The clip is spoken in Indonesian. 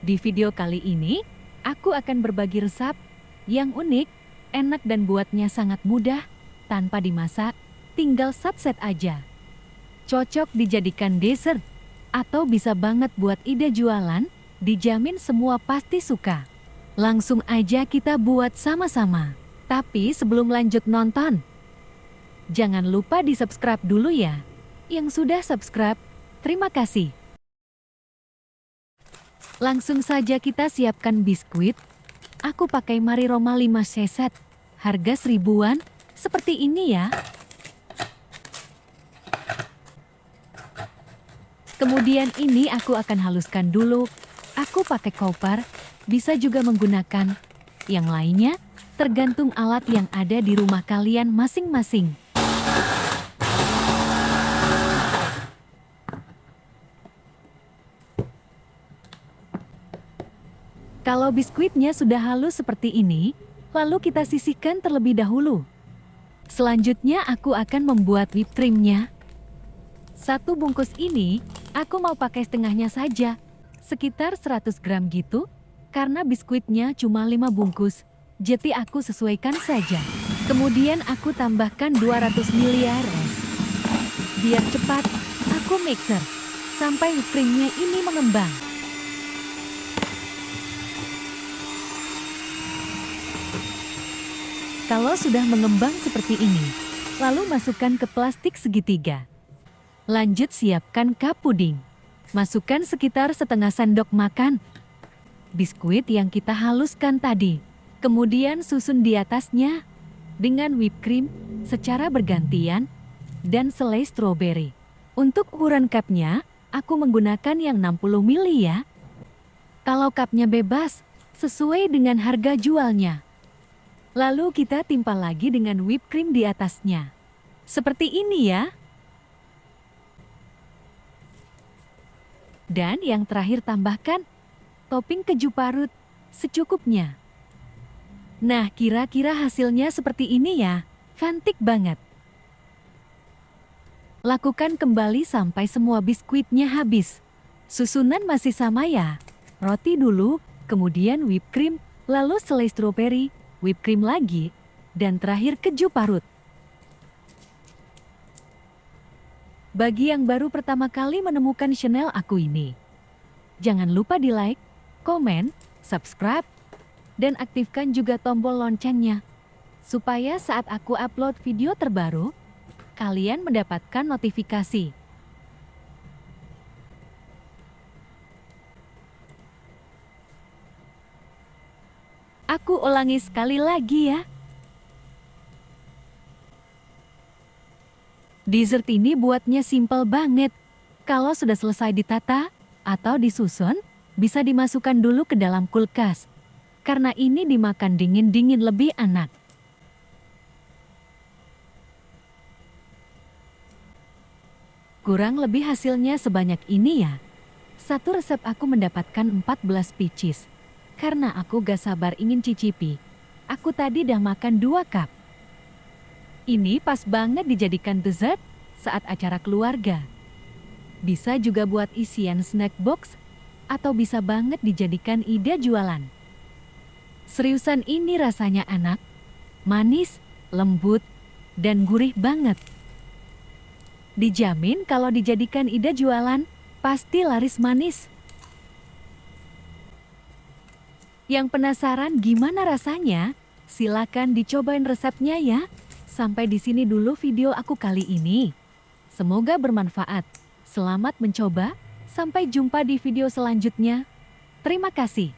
Di video kali ini, aku akan berbagi resep yang unik, enak dan buatnya sangat mudah, tanpa dimasak, tinggal set-set aja. Cocok dijadikan dessert, atau bisa banget buat ide jualan, dijamin semua pasti suka. Langsung aja kita buat sama-sama. Tapi sebelum lanjut nonton, jangan lupa di-subscribe dulu ya. Yang sudah subscribe, terima kasih. Langsung saja kita siapkan biskuit. Aku pakai Mariroma 5 set, harga 1000-an, seperti ini ya. Kemudian ini aku akan haluskan dulu. Aku pakai koper, bisa juga menggunakan yang lainnya, tergantung alat yang ada di rumah kalian masing-masing. Kalau biskuitnya sudah halus seperti ini, lalu kita sisihkan terlebih dahulu. Selanjutnya aku akan membuat whipped cream-nya. Satu bungkus ini, aku mau pakai setengahnya saja, sekitar 100 gram gitu, karena biskuitnya cuma 5 bungkus, jadi aku sesuaikan saja. Kemudian aku tambahkan 200 ml es. Biar cepat, aku mixer, sampai whipped cream-nya ini mengembang. Kalau sudah mengembang seperti ini, lalu masukkan ke plastik segitiga. Lanjut siapkan cup puding. Masukkan sekitar setengah sendok makan biskuit yang kita haluskan tadi. Kemudian susun di atasnya dengan whipped cream secara bergantian dan selai stroberi. Untuk ukuran cupnya, aku menggunakan yang 60 ml ya. Kalau cupnya bebas, sesuai dengan harga jualnya. Lalu kita timpa lagi dengan whipped cream di atasnya. Seperti ini ya. Dan yang terakhir tambahkan topping keju parut secukupnya. Nah, kira-kira hasilnya seperti ini ya. Cantik banget. Lakukan kembali sampai semua biskuitnya habis. Susunan masih sama ya. Roti dulu, kemudian whipped cream, lalu selai stroberi, whipped cream lagi, dan terakhir keju parut. Bagi yang baru pertama kali menemukan channel aku ini, jangan lupa di like, komen, subscribe, dan aktifkan juga tombol loncengnya, supaya saat aku upload video terbaru, kalian mendapatkan notifikasi. Aku ulangi sekali lagi ya. Dessert ini buatnya simpel banget. Kalau sudah selesai ditata atau disusun, bisa dimasukkan dulu ke dalam kulkas. Karena ini dimakan dingin-dingin lebih enak. Kurang lebih hasilnya sebanyak ini ya. Satu resep aku mendapatkan 14 pieces. Karena aku gak sabar ingin cicipi. Aku tadi dah makan 2 cup. Ini pas banget dijadikan dessert saat acara keluarga. Bisa juga buat isian snack box, atau bisa banget dijadikan ide jualan. Seriusan ini rasanya enak, manis, lembut, dan gurih banget. Dijamin kalau dijadikan ide jualan, pasti laris manis. Yang penasaran gimana rasanya? Silakan dicobain resepnya ya. Sampai di sini dulu video aku kali ini. Semoga bermanfaat. Selamat mencoba. Sampai jumpa di video selanjutnya. Terima kasih.